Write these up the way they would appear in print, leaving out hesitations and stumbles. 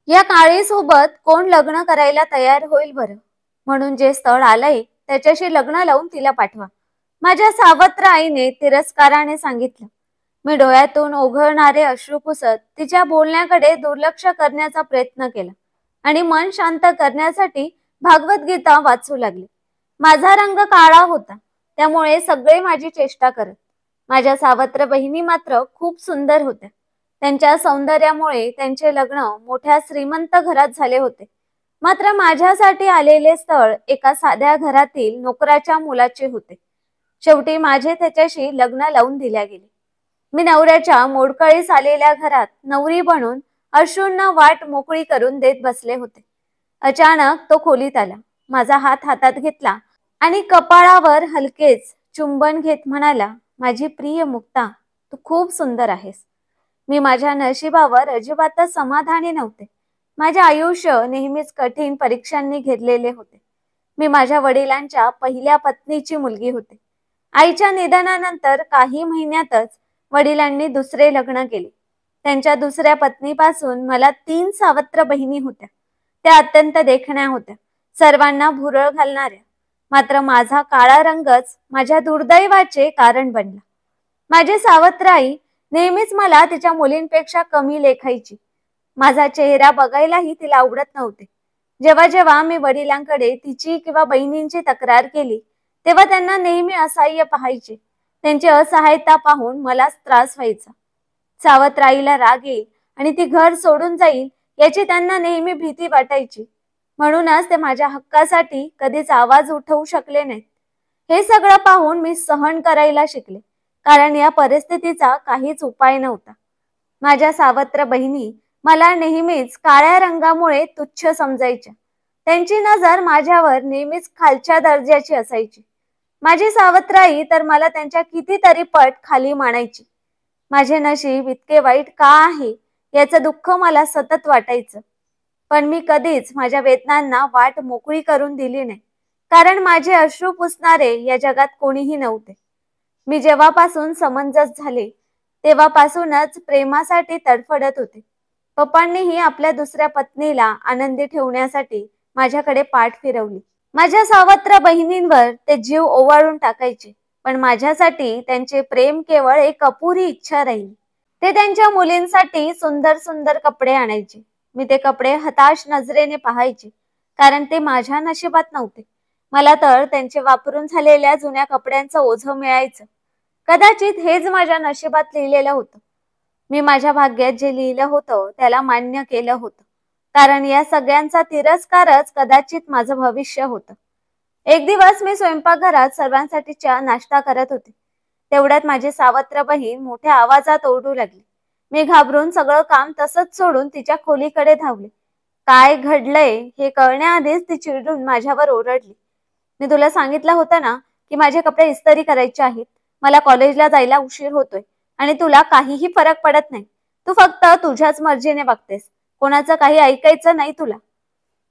या काळीसोबत कोण लग्न करायला तयार होईल बरं? म्हणून जे स्थळ आलंय त्याच्याशी लग्न लावून तिला पाठवा. माझ्या सावत्र आईने तिरस्काराने सांगितलं. मी डोळ्यातून ओघळणारे अश्रू पुसत तिच्या बोलण्याकडे दुर्लक्ष करण्याचा प्रयत्न केला आणि मन शांत करण्यासाठी भागवत गीता वाचू लागले. माझा रंग काळा होता, त्यामुळे सगळे माझी चेष्टा करत. माझ्या सावत्र बहिणी मात्र खूप सुंदर होत्या. त्यांच्या सौंदर्यामुळे त्यांचे लग्न मोठ्या श्रीमंत घरात झाले होते. मात्र माझ्यासाठी आलेले स्थळ एका साध्या घरातील नोकराच्या मुलाचे होते. शेवटी माझे त्याच्याशी लग्न लावून दिल्या गेले. मी नवऱ्याच्या मोडकळीस आलेल्या घरात नवरी बनून अश्रूंना वाट मोकळी करून देत बसले होते. अचानक तो खोलीत आला, माझा हात हातात घेतला आणि कपाळावर हलकेच चुंबन घेत म्हणाला, माझी प्रिय मुक्ता, तू खूप सुंदर आहेस. मी माझ्या नशिबावर अजिबातच समाधानी नव्हते. माझे आयुष्य नेहमीच कठीण परीक्षांनी घेरलेले होते. मी माझ्या वडिलांच्या पहिल्या पत्नीची मुलगी होते. आईच्या निधनानंतर काही महिन्यातच वडिलांनी दुसरे लग्न केले. त्यांच्या दुसऱ्या पत्नीपासून मला 3 सावत्र बहिणी होत्या. त्या अत्यंत देखण्या होत्या, सर्वांना भुरळ घालणाऱ्या. मात्र माझा काळा रंगच माझ्या दुर्दैवाचे कारण बनला. माझी सावत्र आई नेहमीच मला तिच्या मुलींपेक्षा कमी लेखायची. माझा चेहरा बघायलाही तिला आवडत नव्हते. जेव्हा जेव्हा मी वडिलांकडे तिची किंवा बहिणींची तक्रार केली, तेव्हा त्यांना नेहमी असहाय्य पाहायचे. त्यांची असहायता पाहून मलाच त्रास व्हायचा. सावत्र आईला राग येईल आणि ती घर सोडून जाईल याची त्यांना नेहमी भीती वाटायची. म्हणूनच ते माझ्या हक्कासाठी कधीच आवाज उठवू शकले नाहीत. हे सगळं पाहून मी सहन करायला शिकले, कारण या परिस्थितीचा काहीच उपाय नव्हता. माझ्या सावत्र बहिणी मला नेहमीच काळ्या रंगामुळे तुच्छ समजायच्या. त्यांची नजर माझ्यावर नेहमीच खालच्या दर्जाची असायची. माझी सावत्र आई तर मला त्यांच्या कितीतरी पट खाली मानायची. माझे नशीब इतके वाईट का आहे याचं दुःख मला सतत वाटायचं. पण मी कधीच माझ्या वेदनांना वाट मोकळी करून दिली नाही, कारण माझे अश्रू पुसणारे या जगात कोणीही नव्हते. मी जेव्हापासून समंजस झाले तेव्हापासूनच प्रेमासाठी तडफडत होते. पप्पांनीही आपल्या दुसऱ्या पत्नीला आनंदी ठेवण्यासाठी माझ्याकडे पाठ फिरवली. माझ्या सावत्र बहिणींवर ते जीव ओवाळून टाकायचे, पण माझ्यासाठी त्यांचे प्रेम केवळ एक अपुरी इच्छा राहिली. ते त्यांच्या मुलींसाठी सुंदर सुंदर कपडे आणायचे. मी ते कपडे हताश नजरेने पाहायचे, कारण ते माझ्या नशिबात नव्हते. मला तर त्यांचे वापरून झालेल्या जुन्या कपड्यांचं ओझं मिळायचं. कदाचित हेच माझ्या नशिबात लिहिलेलं होतं. मी माझ्या भाग्यात जे लिहिलं होतं त्याला मान्य केलं होतं, कारण या सगळ्यांचा तिरस्कारच कदाचित माझं भविष्य होतं. एक दिवस मी स्वयंपाकघरात सर्वांसाठी चहा नाश्ता करत होते. तेवढ्यात माझी सावत्र बहीण मोठ्या आवाजात ओरडू लागली. मी घाबरून सगळं काम तसंच सोडून तिच्या खोलीकडे धावले. काय घडलंय हे कळण्याआधीच ती चिडून माझ्यावर ओरडली. मी तुला सांगितलं होतं ना की माझे कपडे इस्त्री करायचे आहेत. मला कॉलेजला जायला उशीर होतोय आणि तुला काहीही फरक पडत नाही. तू फक्त तुझ्याच मर्जीने वागतेस. कोणाचं काही ऐकायचं नाही तुला.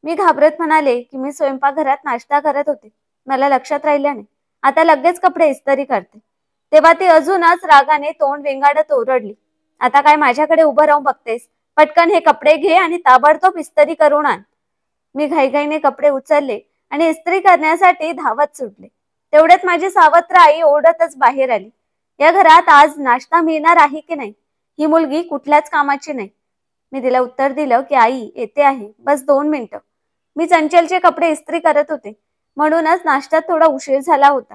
मी घाबरत म्हणाले की मी स्वयंपाकघरात नाश्ता करत होते. मला लक्षात राहिलं नाही. आता लगेच कपडे इस्त्री करते. तेव्हा ती अजूनच रागाने तोंड वेंगाडत ओरडली. आता काय माझ्याकडे उभं राहून बघतेस? पटकन हे कपडे घे आणि ताबडतोब इस्त्री करून आण. मी घाईघाईने कपडे उचलले आणि इस्त्री करण्यासाठी धावत सुटले. तेवढ्यात माझी सावत्र आई ओरडतच बाहेर आली. या घरात आज नाश्ता मिळणार आहे की नाही? ही मुलगी कुठल्याच कामाची नाही. मी तिला उत्तर दिलं की आई येते आहे, बस 2 मिनिटं. मी चंचलचे कपडे इस्त्री करत होते, म्हणूनच नाश्त्यात थोडा उशीर झाला होता.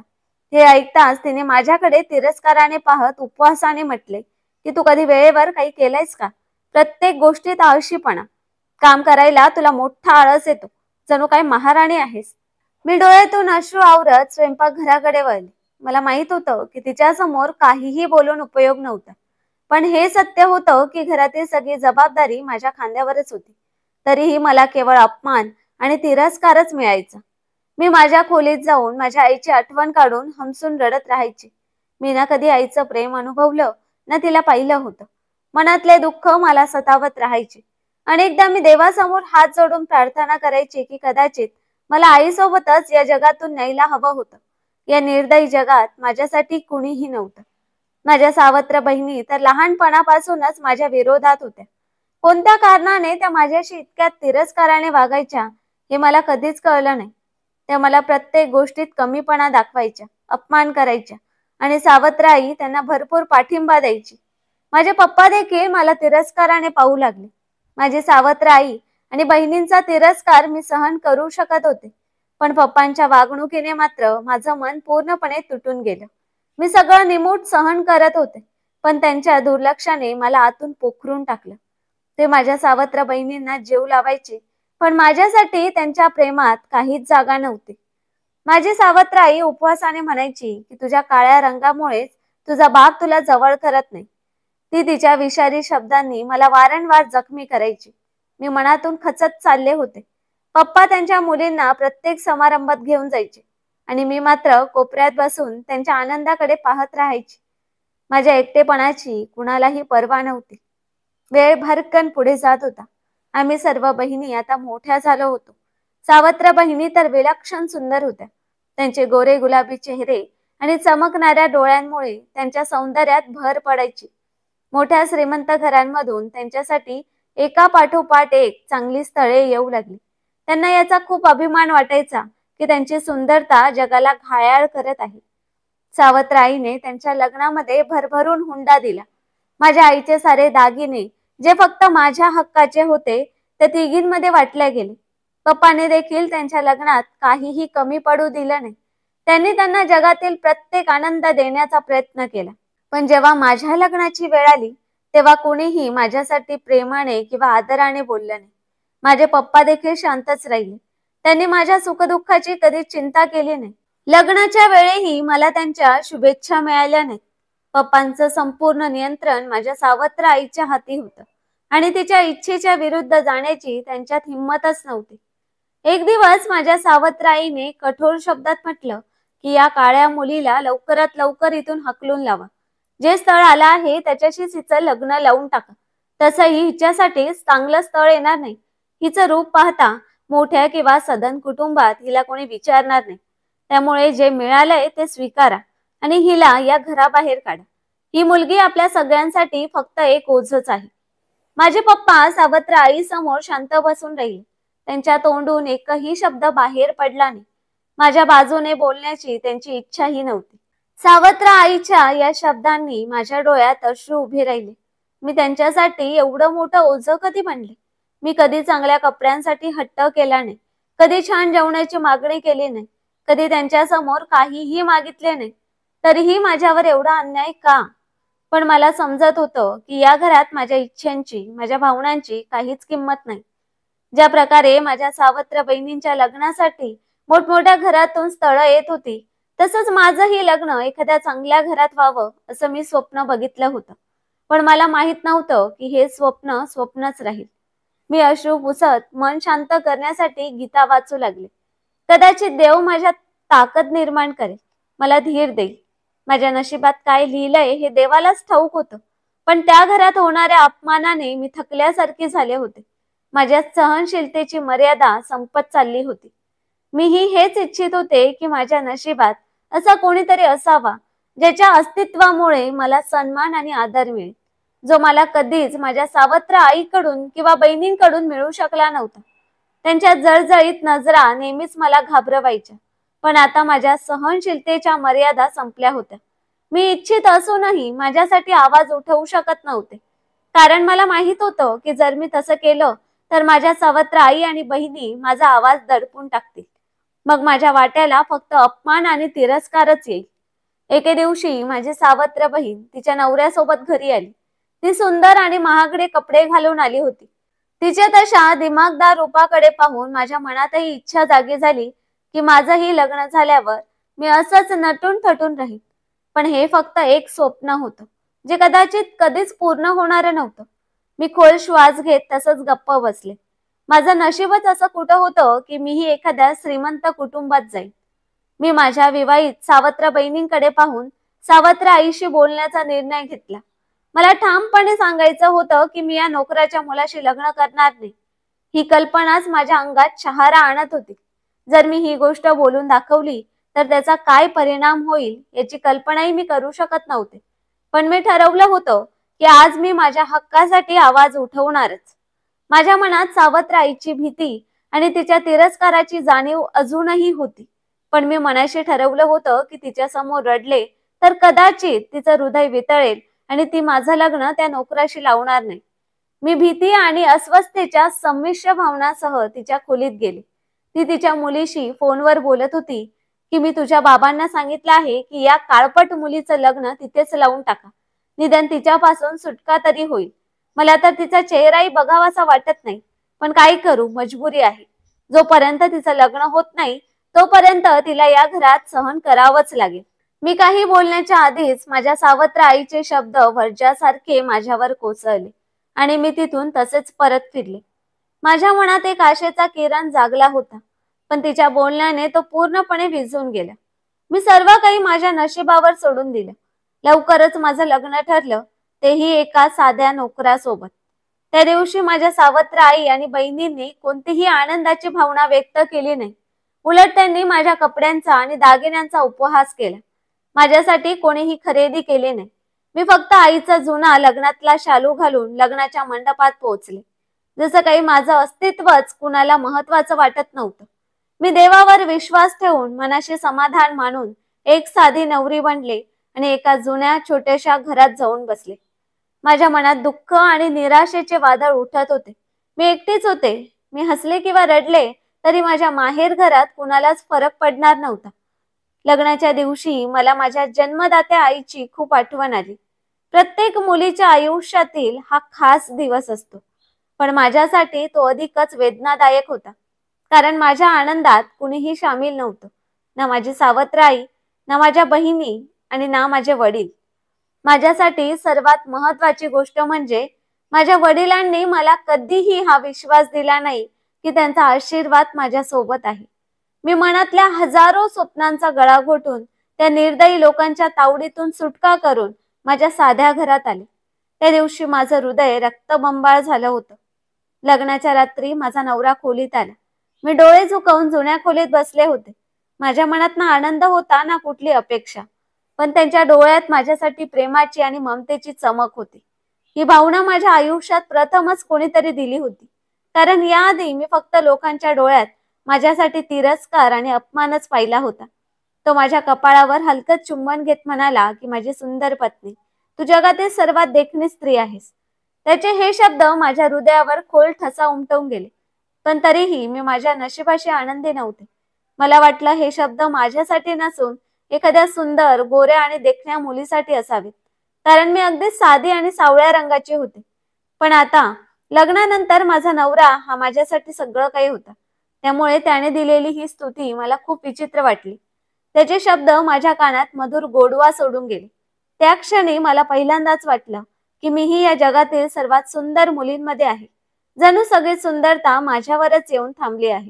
हे ऐकताच तिने माझ्याकडे तिरस्काराने पाहत उपवासाने म्हटले की तू कधी वेळेवर काही केलंयस का? प्रत्येक गोष्टीत आळशीपणा. काम करायला तुला मोठा आळस येतो, जणू काय महाराणी आहेस. मी डोळ्यातून अश्रू आवरत स्वयंपाकघराकडे वळले. मला माहित होतं की तिच्या समोर काहीही बोलून उपयोग नव्हता, पण हे सत्य होतं की घरातील सगळी जबाबदारी माझ्या खांद्यावरच होती. तरीही मला केवळ अपमान आणि तिरस्कारच मिळायचा. मी माझ्या खोलीत जाऊन माझ्या आईची आठवण काढून हमसून रडत राहायचे. मी ना कधी आईचं प्रेम अनुभवलं ना तिला पाहिलं होतं. मनातले दुःख मला सतावत राहायचे. अनेकदा मी देवासमोर हात जोडून प्रार्थना करायचे की कदाचित मला आईसोबतच या जगातून न्यायला हवं होतं. या निर्दयी जगात माझ्यासाठी कुणीही नव्हतं. माझ्या सावत्र बहिणी तर लहानपणापासूनच माझ्या विरोधात होत्या. कोणत्या कारणाने त्या माझ्याशी इतक्या तिरस्काराने वागायच्या हे मला कधीच कळलं नाही. त्या मला प्रत्येक गोष्टीत कमीपणा दाखवायच्या, अपमान करायच्या आणि सावत्र आई त्यांना भरपूर पाठिंबा द्यायची. माझे पप्पा देखील मला तिरस्काराने पाहू लागले. माझी सावत्र आई आणि बहिणींचा तिरस्कार मी सहन करू शकत होते, पण पप्पांच्या वागणुकीने मात्र माझं मन पूर्णपणे तुटून गेलं. मी सगळं निमूट सहन करत होते, पण त्यांच्या दुर्लक्षाने मला आतून पोखरून टाकलं. ते माझ्या सावत्र बहिणींना जीव लावायचे, पण माझ्यासाठी त्यांच्या प्रेमात काहीच जागा नव्हती. माझी सावत्र आई उपवासाने म्हणायची की तुझ्या काळ्या रंगामुळेच तुझा बाप तुला जवळ करत नाही. ती तिच्या विषारी शब्दांनी मला वारंवार जखमी करायची. मी मनातून खचत चालले होते. पप्पा त्यांच्या मुलींना प्रत्येक समारंभात घेऊन जायचे आणि मी मात्र कोपऱ्यात बसून त्यांच्या आनंदाकडे पाहत राहायची. माझ्या एकटेपणाची कुणालाही पर्वा नव्हती. वेळ भरकन पुढे जात होता. आम्ही सर्व बहिणी आता मोठ्या झालो होतो. सावत्र बहिणी तर विलक्षण सुंदर होत्या. त्यांचे गोरे गुलाबी चेहरे आणि चमकणाऱ्या डोळ्यांमुळे त्यांच्या सौंदर्यात भर पडायची. मोठ्या श्रीमंत घरांमधून त्यांच्यासाठी एका पाठोपाठ एक चांगली स्थळे येऊ लागली. त्यांना याचा खूप अभिमान वाटायचा की त्यांची सुंदरता जगाला घायाळ करत आहे. सावत्र आईने त्यांच्या लग्नामध्ये भरभरून हुंडा दिला. माझ्या आईचे सारे दागिने जे फक्त माझ्या हक्काचे होते ते तिघींमध्ये वाटले गेले. पप्पाने देखील त्यांच्या लग्नात काहीही कमी पडू दिलं नाही. त्यांनी त्यांना जगातील प्रत्येक आनंद देण्याचा प्रयत्न केला. पण जेव्हा माझ्या लग्नाची वेळ आली तेव्हा कोणीही माझ्यासाठी प्रेमाने किंवा आदराने बोललं नाही. माझे पप्पा देखील शांतच राहिले. त्यांनी माझ्या सुखदुःखाची कधी चिंता केली नाही. लग्नाच्या वेळेही मला त्यांच्या शुभेच्छा मिळाल्या नाहीत. पप्पांचं संपूर्ण नियंत्रण माझ्या सावत्र आईच्या हाती होतं आणि तिच्या इच्छेच्या विरुद्ध जाण्याची त्यांच्यात हिंमतच नव्हती. एक दिवस माझ्या सावत्र आईने कठोर शब्दात म्हटलं की या काळ्या मुलीला लवकरात लवकर इथून हकलून लावा. जे स्थळ आलं आहे त्याच्याशीच हिचं लग्न लावून टाका. तसंही हिच्यासाठी चांगलं स्थळ येणार नाही. हिचं रूप पाहता मोठ्या किंवा सदन कुटुंबात हिला कोणी विचारणार नाही. त्यामुळे जे मिळालंय ते स्वीकारा आणि हिला या घराबाहेर काढा. ही मुलगी आपल्या सगळ्यांसाठी फक्त एक ओझच आहे. माझे पप्पा सावत्र आई समोर शांत बसून राहिले. त्यांच्या तोंडून एकही शब्द बाहेर पडला नाही. माझ्या बाजूने बोलण्याची त्यांची इच्छाही नव्हती. सावत्र आईच्या या शब्दांनी माझ्या डोळ्यात अश्रू उभे राहिले. मी त्यांच्यासाठी एवढं मोठं ओझं कधी बनले? मी कधी चांगल्या कपड्यांसाठी हट्ट केला नाही, कधी छान जेवणाची मागणी केली नाही, कधी त्यांच्या समोर काहीही मागितले नाही. तरीही माझ्यावर एवढा अन्याय का? पण मला समजत होतं की या घरात माझ्या इच्छांची, माझ्या भावनांची काहीच किंमत नाही. ज्या प्रकारे माझ्या सावत्र बहिणींच्या लग्नासाठी मोठमोठ्या घरातून स्थळं येत होती, तसंच माझंही लग्न एखाद्या चांगल्या घरात व्हावं असं मी स्वप्न बघितलं होतं. पण मला माहित नव्हतं की हे स्वप्न स्वप्नच राहील. मी अश्रू पुसत मन शांत करण्यासाठी गीता वाचू लागले. कदाचित देव माझ्यात ताकद निर्माण करेल, मला धीर देईल. माझ्या नशिबात काय लिहिलंय हे देवालाच ठाऊक होतं. पण त्या घरात होणाऱ्या अपमानाने मी थकल्यासारखे झाले होते. माझ्या सहनशीलतेची मर्यादा संपत चालली होती. मीही हेच इच्छित होते की माझ्या नशिबात असा कोणीतरी असावा ज्याच्या अस्तित्वामुळे मला सन्मान आणि आदर मिळेल, जो मला कधीच माझ्या सावत्र आईकडून किंवा बहिणींकडून मिळू शकला नव्हता. त्यांच्या जळजळीत नजरा नेहमीच मला घाबरवायच्या, पण आता माझ्या सहनशीलतेच्या मर्यादा संपल्या होत्या. मी इच्छित असूनही माझ्यासाठी आवाज उठवू शकत नव्हते, कारण मला माहित होतं की जर मी तसं केलं तर माझ्या सावत्र आई आणि बहिणी माझा आवाज दडपून टाकतील. मग माझ्या वाट्याला फक्त अपमान आणि तिरस्कारच येईल. एके दिवशी माझी सावत्र बहीण तिच्या नवऱ्यासोबत घरी आली. ती सुंदर आणि महागडे कपडे घालून आली होती. तिच्या तशा दिमागदार रूपाकडे पाहून माझ्या मनातही इच्छा जागी झाली की माझंही लग्न झाल्यावर मी असंच नटून थटून राहीन. पण हे फक्त एक स्वप्न होतं, जे कदाचित कधीच पूर्ण होणारं नव्हतं. मी खोल श्वास घेत तसंच गप्प बसले. माझं नशीबच असं कुठं होतं की मीही एखाद्या श्रीमंत कुटुंबात जाईन. मी माझ्या विवाहित सावत्र बहिणींकडे पाहून सावत्र आईशी बोलण्याचा निर्णय घेतला. मला ठामपणे सांगायचं होतं की मी या नोकराच्या मुलाशी लग्न करणार नाही. ही कल्पनाच माझ्या अंगात शहारा आणत होती. जर मी ही गोष्ट बोलून दाखवली तर त्याचा काय परिणाम होईल याची कल्पनाही मी करू शकत नव्हते. पण मी ठरवलं होतं की आज मी माझ्या हक्कासाठी आवाज उठवणारच. माझ्या मनात सावत्र आईची भीती आणि तिच्या तिरस्काराची जाणीव अजूनही होती. पण मी मनाशी ठरवलं होतं की तिच्या समोर रडले तर कदाचित तिचं हृदय वितळेल आणि ती माझं लग्न त्या नोकराशी लावणार नाही. मी भीती आणि अस्वस्थतेच्या संमिश्र भावनासह तिच्या खोलीत गेले. ती तिच्या मुलीशी फोनवर बोलत होती की मी तुझ्या बाबांना सांगितलं आहे की या काळपट मुलीचं लग्न तिथेच लावून टाका. निदान तिच्यापासून सुटका तरी होईल. मला तर तिचा चेहराही बघावासा वाटत नाही, पण काय करू, मजबुरी आहे. जोपर्यंत तिचं लग्न होत नाही तोपर्यंत तिला या घरात सहन करावंच लागेल. मी काही बोलण्याच्या आधीच माझ्या सावत्र आईचे शब्द वज्रासारखे माझ्यावर कोसळले आणि मी तिथून तसेच परत फिरले. माझ्या मनात एक आशेचा किरण जागला होता, पण तिच्या बोलण्याने तो पूर्णपणे विझून गेला. मी सर्व काही माझ्या नशिबावर सोडून दिलं. लवकरच माझं लग्न ठरलं, तेही एका साध्या नोकरासोबत. त्या दिवशी माझ्या सावत्र आई आणि बहिणींनी कोणतीही आनंदाची भावना व्यक्त केली नाही. उलट त्यांनी माझ्या कपड्यांचा आणि दागिन्यांचा उपहास केला. माझ्यासाठी कोणीही खरेदी केले नाही. मी फक्त आईचा जुना लग्नातला शालू घालून लग्नाच्या मंडपात पोहोचले. जसं काही माझं अस्तित्वच कुणाला महत्वाचं वाटत नव्हतं. मी देवावर विश्वास ठेवून मनाशी समाधान मानून एक साधी नवरी बनले आणि एका जुन्या छोट्याशा घरात जाऊन बसले. माझ्या मनात दुःख आणि निराशेचे वादळ उठत होते. मी एकटीच होते. मी हसले किंवा रडले तरी माझ्या माहेर घरात कुणालाच फरक पडणार नव्हता. लग्नाच्या दिवशी मला माझ्या जन्मदात्या आईची खूप आठवण आली. प्रत्येक मुलीच्या आयुष्यातील हा खास दिवस असतो, पण माझ्यासाठी तो अधिकच वेदनादायक होता. कारण माझ्या आनंदात कुणीही सामील नव्हतं. ना माझी सावत्र आई, ना माझ्या बहिणी आणि ना माझे वडील. माझ्यासाठी सर्वात महत्वाची गोष्ट म्हणजे माझ्या वडिलांनी मला कधीही हा विश्वास दिला नाही की त्यांचा आशीर्वाद माझ्या सोबत आहे. मी मनातल्या हजारो स्वप्नांचा गळा घोटून त्या निर्दयी लोकांच्या तावडीतून सुटका करून माझ्या साध्या घरात आले. त्या दिवशी माझं हृदय रक्तबंबाळ झालं होतं. लग्नाच्या रात्री माझा नवरा खोलीत आला. मी डोळे झुकवून जुन्या खोलीत बसले होते. माझ्या मनात ना आनंद होता ना कुठली अपेक्षा, पण त्यांच्या डोळ्यात माझ्यासाठी प्रेमाची आणि ममतेची चमक होती. ही भावना माझ्या आयुष्यात प्रथमच कोणीतरी दिली होती. कारण याआधी मी फक्त लोकांच्या डोळ्यात माझ्यासाठी तिरस्कार आणि अपमानच पाहिला होता. तो माझ्या कपाळावर हलकं चुंबन घेत म्हणाला की माझी सुंदर पत्नी, तू जगातील सर्वात देखणी स्त्री आहेस. त्याचे हे शब्द माझ्या हृदयावर खोल ठसा उमटवून गेले. पण तरीही मी माझ्या नशिबाशी आनंदी नव्हते. मला वाटलं हे शब्द माझ्यासाठी नसून एखाद्या सुंदर, गोऱ्या आणि देखण्या मुलीसाठी असावेत. कारण मी अगदी साधी आणि सावळ्या रंगाची होते. पण आता लग्नानंतर माझा नवरा हा माझ्यासाठी सगळं काही होता. त्यामुळे त्याने दिलेली ही स्तुती मला खूप विचित्र वाटली. त्याचे शब्द माझ्या कानात मधुर गोडवा सोडून गेले. त्या क्षणी मला पहिल्यांदाच वाटलं की मीही या जगातील सर्वात सुंदर मुलींमध्ये आहे. जणू सगळी सुंदरता माझ्यावरच येऊन थांबली आहे.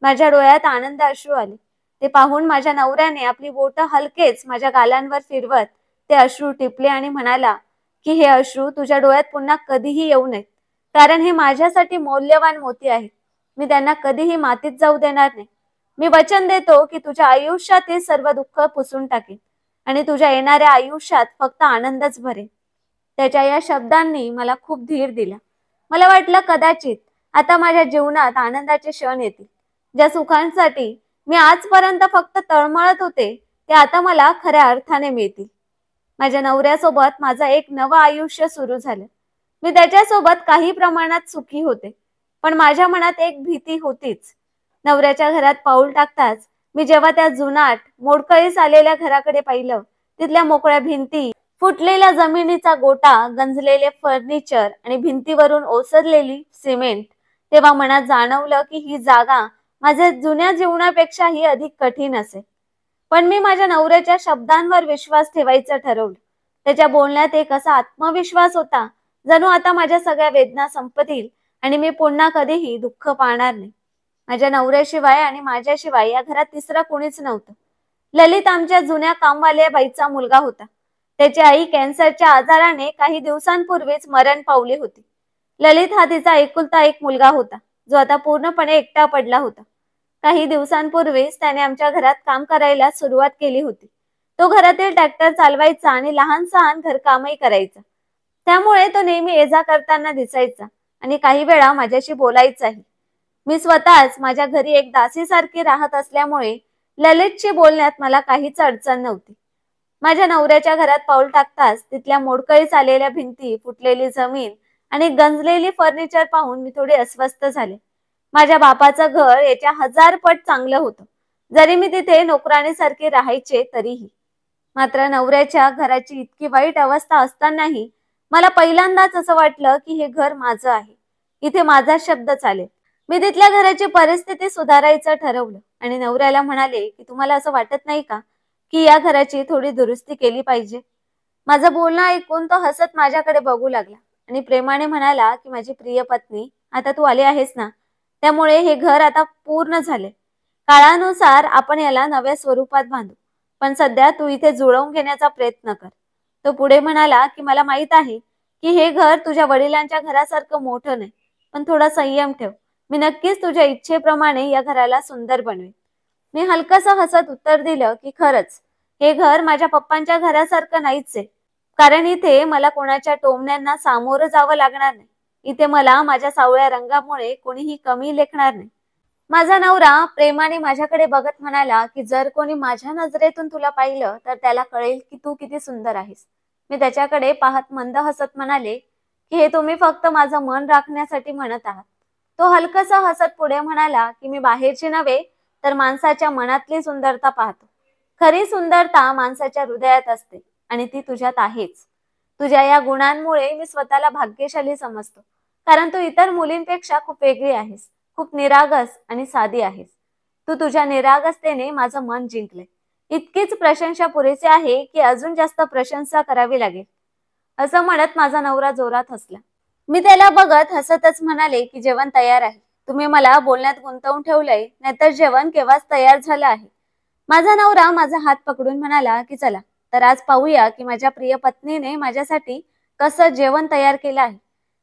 माझ्या डोळ्यात आनंद अश्रू आले. ते पाहून माझ्या नवऱ्याने आपली बोटं हलकेच माझ्या गालांवर फिरवत ते अश्रू टिपले आणि म्हणाला की हे अश्रू तुझ्या डोळ्यात पुन्हा कधीही येऊ नयेत. कारण हे माझ्यासाठी मौल्यवान मोती आहेत. मी त्यांना कधीही मातीत जाऊ देणार नाही. मी वचन देतो की तुझ्या आयुष्यातील सर्व दुःख पुसून टाकेन आणि तुझ्या येणाऱ्या आयुष्यात फक्त आनंदच भरेन. त्याच्या या शब्दांनी मला खूप धीर दिला. मला वाटलं कदाचित आता माझ्या जीवनात आनंदाचे क्षण येतील. ज्या सुखांसाठी मी आजपर्यंत फक्त तळमळत होते ते आता मला खऱ्या अर्थाने मिळतील. माझ्या नवऱ्यासोबत माझं एक नवं आयुष्य सुरू झालं. मी त्याच्यासोबत काही प्रमाणात सुखी होते, पण माझ्या मनात एक भीती होतीच. नवऱ्याच्या घरात पाऊल टाकताच मी जेव्हा त्या जुनाट मोडकळीस आलेल्या घराकडे पाहिलं, तिथल्या मोकळ्या भिंती, फुटलेल्या जमिनीचा गोटा, गंजलेले फर्निचर आणि भिंतीवरून ओसरलेली सिमेंट, तेव्हा मनात जाणवलं की ही जागा माझ्या जुन्या जीवनापेक्षाही अधिक कठीण असेल. पण मी माझ्या नवऱ्याच्या शब्दांवर विश्वास ठेवायचं ठरवलं. त्याच्या बोलण्यात एक असा आत्मविश्वास होता, जणू आता माझ्या सगळ्या वेदना संपतील आणि मी पुन्हा कधीही दुःख पाहणार नाही. माझ्या नवऱ्याशिवाय आणि माझ्याशिवाय या घरात तिसरा कोणीच नव्हतं. ललित आमच्या जुन्या कामवाल्या बाईचा मुलगा होता. त्याची आई कॅन्सरच्या आजाराने काही दिवसांपूर्वीच मरण पावली होती. ललित हा तिचा एकुलता एक मुलगा होता, जो आता पूर्णपणे एकटा पडला होता. काही दिवसांपूर्वीच त्याने आमच्या घरात काम करायला सुरुवात केली होती. तो घरातील ट्रॅक्टर चालवायचा आणि लहान सहान घरकामही करायचा. त्यामुळे तो नेहमी ये-जा करताना दिसायचा आणि काही वेळा माझ्याशी बोलायचाही. मी स्वतःच माझ्या घरी एक दासीसारखी राहत असल्यामुळे ललितशी बोलण्यात मला काहीच अडचण नव्हती. माझ्या नवऱ्याच्या घरात पाऊल टाकताच तिथल्या मोडकळीस आलेल्या भिंती, फुटलेली जमीन आणि गंजलेली फर्निचर पाहून मी थोडी अस्वस्थ झाले. माझ्या बापाचं घर याच्या 1000 पट चांगलं होतं, जरी मी तिथे नोकराणीसारखी राहायचे तरीही. मात्र नवऱ्याच्या घराची इतकी वाईट अवस्था असतानाही मला पहिल्यांदाच असं वाटलं की हे घर माझं आहे, इथे माझा शब्द चालेल. मी तिथल्या घराची परिस्थिती सुधारायचं ठरवलं आणि नवऱ्याला म्हणाले की तुम्हाला असं वाटत नाही का की या घराची थोडी दुरुस्ती केली पाहिजे. माझं बोलणं ऐकून तो हसत माझ्याकडे बघू लागला आणि प्रेमाने म्हणाला की माझी प्रिय पत्नी, आता तू आली आहेस ना, त्यामुळे हे घर आता पूर्ण झाले. काळानुसार आपण याला नव्या स्वरूपात बांधू, पण सध्या तू इथे जुळवून घेण्याचा प्रयत्न कर. तो पुढे म्हणाला की मला माहित आहे की हे घर तुझ्या वडिलांच्या घरासारखं मोठं नाही, पण थोडा संयम ठेव. मी नक्कीच तुझ्या इच्छेप्रमाणे या घराला सुंदर बनवेन. मी हलकसं हसत उत्तर दिलं की खरंच हे घर माझ्या पप्पांच्या घरासारखं नाहीच आहे, कारण इथे मला कोणाच्या टोमण्यांना सामोरं जावं लागणार नाही. इथे मला माझ्या सावळ्या रंगामुळे कोणीही कमी लेखणार नाही. माझा नवरा प्रेमाने माझ्याकडे बघत म्हणाला की जर कोणी माझ्या नजरेतून तुला पाहिलं तर त्याला कळेल की तू किती सुंदर आहेस. मी त्याच्याकडे पाहत मंद हसत म्हणाले की हे तुम्ही फक्त माझं मन राखण्यासाठी म्हणत आहात. तो हलकसा हसत पुढे म्हणाला की मी बाहेरची नव्हे तर माणसाच्या मनातली सुंदरता पाहतो. खरी सुंदरता माणसाच्या हृदयात असते आणि ती तुझ्यात आहेच. तुझ्या या गुणांमुळे मी स्वतःला भाग्यशाली समजतो, कारण तू इतर मुलींपेक्षा खूप वेगळी आहेस, खूप निरागस आणि साधी आहेस. तू तुझ्या निरागसतेने माझं मन जिंकले. इतकीच प्रशंसा पुरेसे आहे की अजून जास्त प्रशंसा करावी लागेल. असं म्हणत माझा नवरा जोरात हसला. मी त्याला बघत हसतच म्हणाले की जेवण तयार आहे. तुम्ही मला बोलण्यात गुंतवून ठेवलंय, नाहीतर जेवण केव्हाच तयार झालं आहे. माझा नवरा माझा हात पकडून म्हणाला की चला तर आज पाहूया की माझ्या प्रिय पत्नीने माझ्यासाठी कसं जेवण तयार केलं आहे.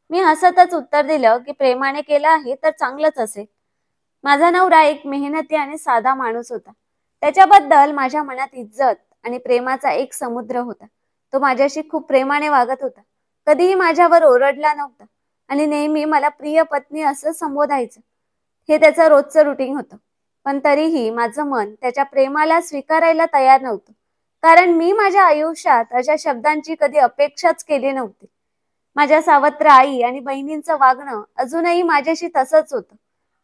मी हसतच उत्तर दिलं की प्रेमाने केलं आहे तर चांगलंच असेल. माझा नवरा एक मेहनती आणि साधा माणूस होता. त्याच्याबद्दल माझ्या मनात इज्जत आणि प्रेमाचा एक समुद्र होता. तो माझ्याशी खूप प्रेमाने वागत होता. कधीही माझ्यावर ओरडला नव्हता आणि नेहमी मला प्रिय पत्नी असं संबोधायचं. हे त्याचं रोजचं रुटीन होतं. पण तरीही माझं मन त्याच्या प्रेमाला स्वीकारायला तयार नव्हतं, कारण मी माझ्या आयुष्यात अशा शब्दांची कधी अपेक्षाच केली नव्हती. माझ्या सावत्र आई आणि बहिणींचं वागणं अजूनही माझ्याशी तसंच होतं.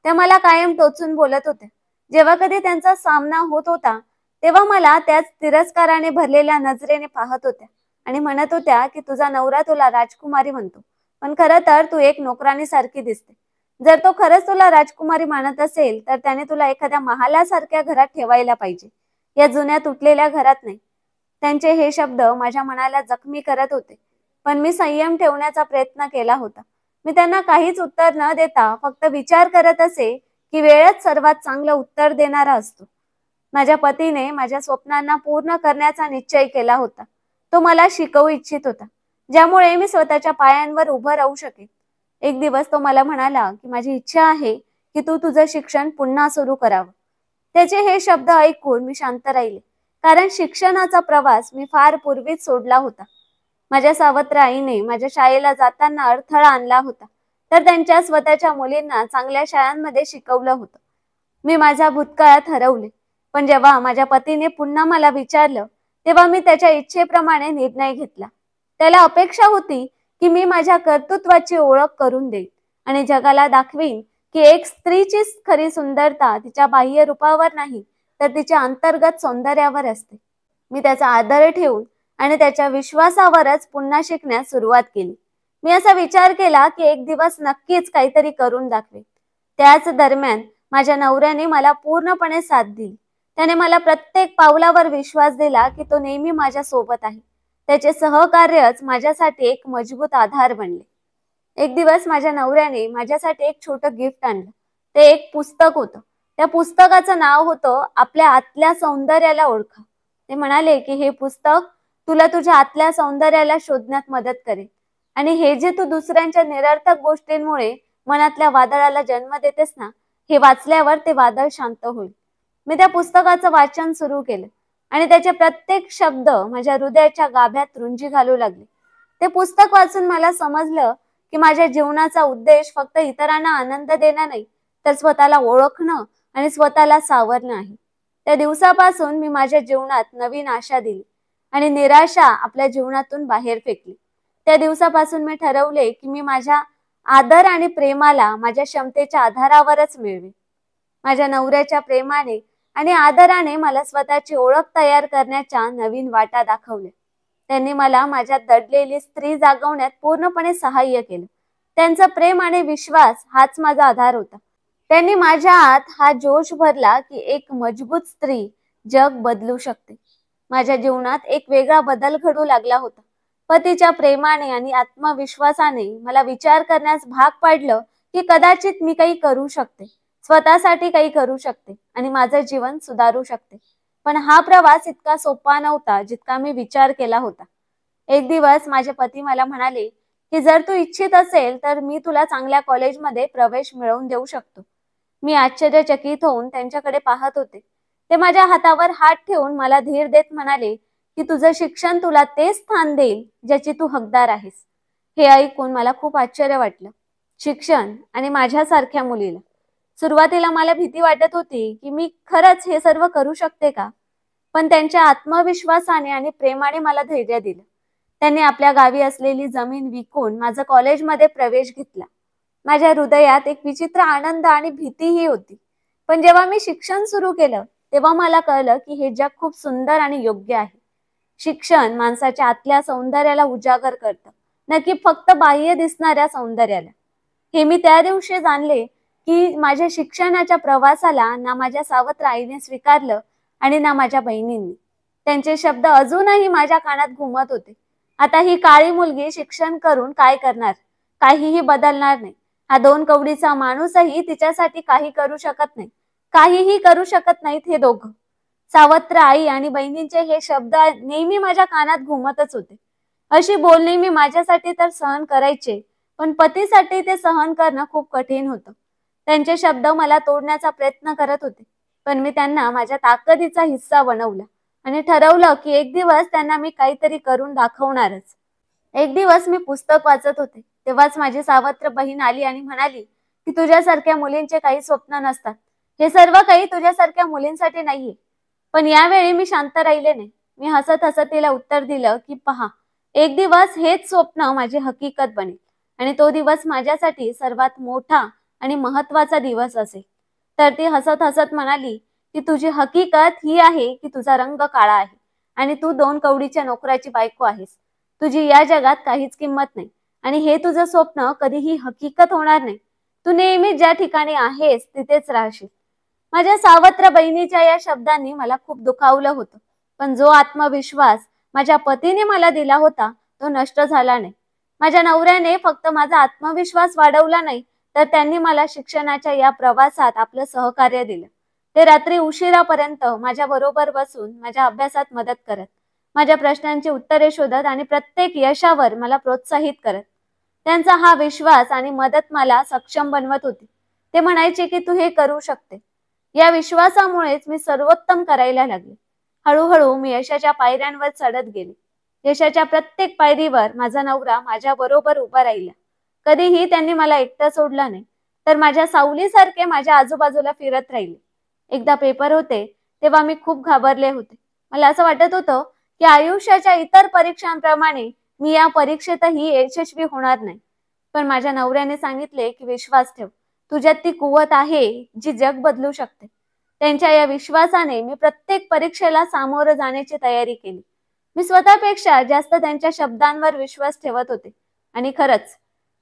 त्या मला कायम टोचून बोलत होत्या. जेव्हा कधी त्यांचा सामना होत होता तेव्हा मला त्याच तिरस्काराने भरलेल्या नजरेने पाहत होत्या आणि म्हणत होत्या की तुझा नवरा तुला राजकुमारी म्हणतो, पण खरं तर तू एक नोकरानीसारखी दिसते. जर तो खरंच तुला राजकुमारी मानत असेल तर त्याने तुला एखाद्या महालासारख्या घरात ठेवायला पाहिजे, या जुन्या तुटलेल्या घरात नाही. त्यांचे हे शब्द माझ्या मनाला जखमी करत होते, पण मी संयम ठेवण्याचा प्रयत्न केला होता. मी त्यांना काहीच उत्तर न देता फक्त विचार करत असे की वेळच सर्वात चांगलं उत्तर देणारा असतो. माझ्या पतीने माझ्या स्वप्नांना पूर्ण करण्याचा निश्चय केला होता. तो मला शिकवू इच्छित होता, ज्यामुळे मी स्वतःच्या पायांवर उभं राहू शकेन. एक दिवस तो मला म्हणाला की माझी इच्छा आहे की तू तुझं शिक्षण पुन्हा सुरू करावं. त्याचे हे शब्द ऐकून मी शांत राहिले, कारण शिक्षणाचा प्रवास मी फार पूर्वीच सोडला होता. माझ्या सावत्र आईने माझ्या शाळेला जाताना अडथळा आणला होता, तर त्यांच्या स्वतःच्या मुलींना चांगल्या शाळांमध्ये शिकवलं होतं. मी माझ्या भूतकाळात हरवले, पण जेव्हा माझ्या पतीने पुन्हा मला विचारलं तेव्हा मी त्याच्या इच्छेप्रमाणे निर्णय घेतला. त्याला अपेक्षा होती की मी माझ्या कर्तृत्वाची ओळख करून देईन आणि जगाला दाखवीन की एक स्त्रीची खरी सुंदरता तिच्या बाह्य रूपावर नाही तर तिच्या अंतर्गत सौंदर्यावर असते. मी त्याचा आदर ठेवून आणि त्याच्या विश्वासावरच पुन्हा शिकण्यास सुरुवात केली. मी असा विचार केला की एक दिवस नक्कीच काहीतरी करून दाखवेन. त्याच दरम्यान माझ्या नवऱ्याने मला पूर्णपणे साथ दिली. त्याने मला प्रत्येक पावलावर विश्वास दिला की तो नेहमी माझ्या सोबत आहे. त्याचे सहकार्यच माझ्यासाठी एक मजबूत आधार बनले. एक दिवस माझ्या नवऱ्याने माझ्यासाठी एक छोटं गिफ्ट आणलं. ते एक पुस्तक होतं. त्या पुस्तकाचं नाव होतं आपल्या आतल्या सौंदर्याला ओळखा. ते म्हणाले की हे पुस्तक तुला तुझ्या आतल्या सौंदर्याला शोधण्यात मदत करेल आणि हे जे तू दुसऱ्यांच्या निरर्थक गोष्टींमुळे मनातल्या वादळाला जन्म देतेस ना, हे वाचल्यावर ते वादळ शांत होईल. मी त्या पुस्तकाचं वाचन सुरू केलं आणि त्याचे प्रत्येक शब्द माझ्या हृदयाच्या गाभ्यात रुंजी घालू लागले. ते पुस्तक वाचून मला समजलं की माझ्या जीवनाचा उद्देश फक्त इतरांना आनंद देणं नाही, तर स्वतःला ओळखणं आणि स्वतःला सावरणं आहे. त्या दिवसापासून मी माझ्या जीवनात नवीन आशा दिली आणि निराशा आपल्या जीवनातून बाहेर फेकली. त्या दिवसापासून मी ठरवले की मी माझ्या आदर आणि प्रेमाला माझ्या क्षमतेच्या आधारावरच मिळवे. माझ्या नवऱ्याच्या प्रेमाने आणि आदराने मला स्वतःची ओळख तयार करण्याच्या नवीन वाटा दाखवल्या. त्यांनी मला माझ्यात दडलेली स्त्री जागवण्यात पूर्णपणे सहाय्य केलं. त्यांचं प्रेम आणि विश्वास हाच माझा आधार होता. त्यांनी माझ्या आत हा जोश भरला की एक मजबूत स्त्री जग बदलू शकते. माझ्या जीवनात एक वेगळा बदल घडू लागला होता. पतीच्या प्रेमाने आणि आत्मविश्वासाने मला विचार करण्यास भाग पाडलं की कदाचित मी काही करू शकते, स्वतःसाठी काही करू शकते आणि माझं जीवन सुधारू शकते. पण हा प्रवास इतका सोपा नव्हता जितका मी विचार केला होता. एक दिवस माझे पती मला म्हणाले की जर तू इच्छित असेल तर मी तुला चांगल्या कॉलेजमध्ये प्रवेश मिळवून देऊ शकतो. मी आश्चर्यचकित होऊन त्यांच्याकडे पाहत होते. ते माझ्या हातावर हात ठेवून मला धीर देत म्हणाले की तुझं शिक्षण तुला ते स्थान देईल ज्याची तू हकदार आहेस. हे ऐकून मला खूप आश्चर्य वाटलं. शिक्षण आणि माझ्यासारख्या मुलीला. सुरुवातीला मला भीती वाटत होती की मी खरंच हे सर्व करू शकते का, पण त्यांच्या आत्मविश्वासाने आणि प्रेमाने मला धैर्य दिलं. त्यांनी आपल्या गावी असलेली जमीन विकून माझं कॉलेजमध्ये प्रवेश घेतला. माझ्या हृदयात एक विचित्र आनंद आणि भीतीही होती. पण जेव्हा मी शिक्षण सुरू केलं तेव्हा मला कळलं की हे जग खूप सुंदर आणि योग्य आहे. शिक्षण माणसाच्या आतल्या सौंदर्याला उजागर करतं, न की फक्त बाह्य दिसणाऱ्या सौंदर्याला. हे मी त्या दिवशी जाणले की माझ्या शिक्षणाच्या प्रवासाला ना माझ्या सावत्र आईने स्वीकारलं आणि ना माझ्या बहिणींनी. त्यांचे शब्द अजूनही माझ्या कानात घुमत होते. आता ही काळी मुलगी शिक्षण करून काय करणार, काहीही बदलणार नाही. हा 2 कवडीचा माणूसही तिच्यासाठी काही करू शकत नाही, काहीही करू शकत नाहीत हे दोघं. सावत्र आई आणि बहिणींचे हे शब्द नेहमी माझ्या कानात घुमतच होते. अशी बोलणी मी माझ्यासाठी तर सहन करायचे, पण पतीसाठी ते सहन करणं खूप कठीण होतं. त्यांचे शब्द मला तोडण्याचा प्रयत्न करत होते, पण मी त्यांना माझ्या ताकदीचा हिस्सा बनवला आणि ठरवलं की एक दिवस त्यांना मी काहीतरी करून दाखवणारच. एक दिवस मी पुस्तक वाचत होते तेव्हाच माझी सावत्र बहीण आली आणि म्हणाली की तुझ्यासारख्या मुलींचे काही स्वप्न नसतात, हे सर्व काही तुझ्यासारख्या मुलींसाठी नाहीये. पण यावेळी मी शांत राहिले नाही. मी हसत हसत तिला उत्तर दिलं की पहा, एक दिवस हेच स्वप्न माझी हकीकत बनेल आणि तो दिवस माझ्यासाठी सर्वात मोठा आणि महत्वाचा दिवस असेल. तर ती हसत हसत म्हणाली की तुझी हकीकत ही आहे की तुझा रंग काळा आहे आणि तू 2 कवडीच्या नोकराची बायको आहेस. तुझी या जगात काहीच किंमत नाही आणि हे तुझं स्वप्न कधीही हकीकत होणार नाही. तू नेहमी ज्या ठिकाणी आहेस तिथेच राहशील. माझ्या सावत्र बहिणीच्या या शब्दांनी मला खूप दुखावलं होतं. पण जो आत्मविश्वास माझ्या पतीने मला दिला होता तो नष्ट झाला नाही. माझ्या नवऱ्याने फक्त माझा आत्मविश्वास वाढवला नाही, तर त्यांनी मला शिक्षणाच्या या प्रवासात आपलं सहकार्य दिलं. ते रात्री उशिरापर्यंत माझ्या बरोबर बसून माझ्या अभ्यासात मदत करत, माझ्या प्रश्नांची उत्तरे शोधत आणि प्रत्येक यशावर मला प्रोत्साहित करत. त्यांचा हा विश्वास आणि मदत मला सक्षम बनवत होती. ते म्हणायचे की तू हे करू शकते. या विश्वासामुळेच मी सर्वोत्तम करायला लागले. हळूहळू मी यशाच्या पायऱ्यांवर चढत गेले. यशाच्या प्रत्येक पायरीवर माझा नवरा माझ्या बरोबर उभा राहिला. कधीही त्यांनी मला एकटं सोडलं नाही, तर माझ्या सावलीसारखे माझ्या आजूबाजूला फिरत राहिले. एकदा पेपर होते तेव्हा मी खूप घाबरले होते. मला असं वाटत होतं की आयुष्याच्या इतर परीक्षांप्रमाणे मी या परीक्षेतही यशस्वी होणार नाही. पण माझ्या नवऱ्याने सांगितले की विश्वास ठेव, तुझ्यात ती कुवत आहे जी जग बदलू शकते. त्यांच्या या विश्वासाने मी प्रत्येक परीक्षेला सामोरं जाण्याची तयारी केली. मी स्वतःपेक्षा जास्त त्यांच्या शब्दांवर विश्वास ठेवत होते आणि खरंच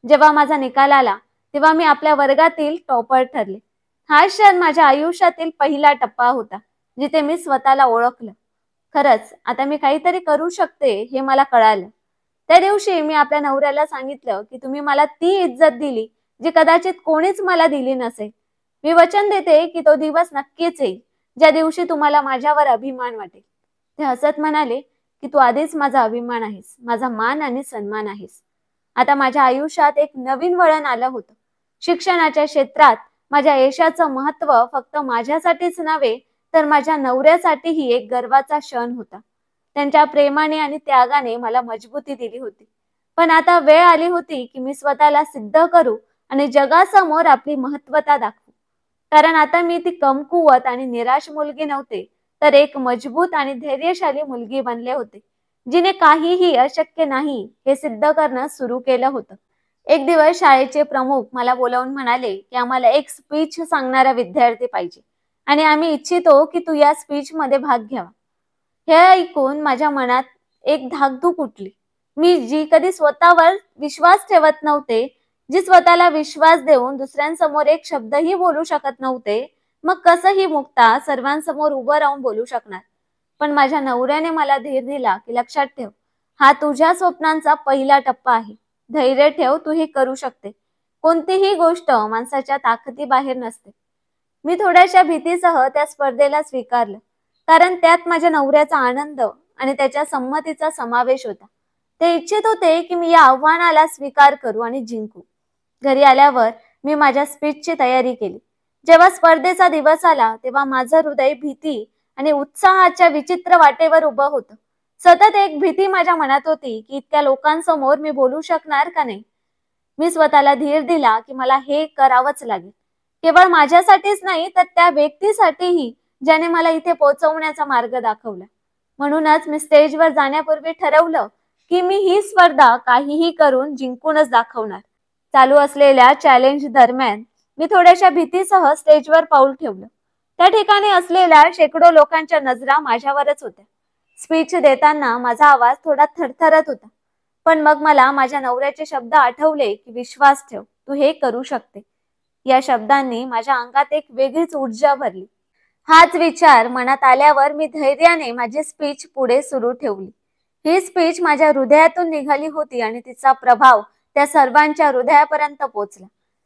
जेव्हा माझा निकाल आला तेव्हा मी आपल्या वर्गातील टॉपर ठरले. हा क्षण माझ्या आयुष्यातील पहिला टप्पा होता जिथे मी स्वतःला ओळखलं. खरंच आता मी काहीतरी करू शकते हे मला कळालं. त्या दिवशी मी आपल्या नवऱ्याला सांगितलं की तुम्ही मला ती इज्जत दिली जी कदाचित कोणीच मला दिली नसेल. मी वचन देते की तो दिवस नक्कीच येईल ज्या दिवशी तुम्हाला माझ्यावर अभिमान वाटेल. ते हसत म्हणाले की तू आधीच माझा अभिमान आहेस, माझा मान आणि सन्मान आहेस. आता माझ्या आयुष्यात एक नवीन वळण आलं होतं. शिक्षणाच्या क्षेत्रात माझ्या यशाचं महत्त्व फक्त माझ्यासाठीच नव्हे, तर माझ्या नवऱ्यासाठीही एक गर्वाचा क्षण होता. त्यांच्या प्रेमाने आणि त्यागाने मला मजबूती दिली होती. पण आता वेळ आली होती की मी स्वतःला सिद्ध करू आणि जगासमोर आपली महत्त्वता दाखवू. कारण आता मी ती कमकुवत आणि निराश मुलगी नव्हते, तर एक मजबूत आणि धैर्यशाली मुलगी बनले होते, जिने काहीही अशक्य नाही हे सिद्ध करणं सुरू केलं होतं. एक दिवस शाळेचे प्रमुख मला बोलावून म्हणाले की आम्हाला एक स्पीच सांगणारा विद्यार्थी पाहिजे आणि आम्ही इच्छितो की तू या स्पीच मध्ये भाग घ्यावा. हे ऐकून माझ्या मनात एक धाकधूक उठली. मी जी कधी स्वतःवर विश्वास ठेवत नव्हते, जी स्वतःला विश्वास देऊन दुसऱ्यांसमोर एक शब्दही बोलू शकत नव्हते, मग कसं ही मुक्ता सर्वांसमोर उभं राहून बोलू शकणार. पण माझ्या नवऱ्याने मला धीर दिला की लक्षात ठेव, हा तुझ्या स्वप्नांचा पहिला टप्पा आहे. धैर्य ठेव, तू हे करू शकते. कोणतीही गोष्ट माणसाच्या ताकदीबाहेर नसते. मी थोड्याशा भीतीसह त्या स्पर्धेला स्वीकारलं, कारण त्यात माझ्या नवऱ्याचा आनंद आणि त्याच्या संमतीचा समावेश होता. ते इच्छित होते की मी या आव्हानाला स्वीकार करू आणि जिंकू. घरी आल्यावर मी माझ्या स्पीचची तयारी केली. जेव्हा स्पर्धेचा दिवस आला तेव्हा माझं हृदय भीती आणि उत्साहाच्या विचित्र वाटेवर उभं होतं. सतत एक भीती माझ्या मनात होती की इतक्या लोकांसमोर मी बोलू शकणार का नाही. मी स्वतःला धीर दिला की मला हे करावंच लागेल, केवळ माझ्यासाठीच नाही तर त्या व्यक्तीसाठीही ज्याने मला इथे पोहोचवण्याचा मार्ग दाखवला. म्हणूनच मी स्टेजवर जाण्यापूर्वी ठरवलं की मी ही स्पर्धा काहीही करून जिंकूनच दाखवणार. चालू असलेल्या चॅलेंज दरम्यान मी थोड्याशा भीतीसह स्टेजवर पाऊल ठेवलं. त्या ठिकाणी असलेल्या शेकडो लोकांच्या नजरा माझ्यावरच होत्या. स्पीच देताना माझा आवाज थोडा थरथरत होता, पण मग मला माझ्या नवऱ्याचे शब्द आठवले की विश्वास ठेव, तू हे करू शकते. या शब्दांनी माझ्या अंगात एक वेगळीच ऊर्जा भरली. हाच विचार मनात आल्यावर मी धैर्याने माझी स्पीच पुढे सुरू ठेवली. ही स्पीच माझ्या हृदयातून निघाली होती आणि तिचा प्रभाव त्या सर्वांच्या हृदयापर्यंत पोहोचला.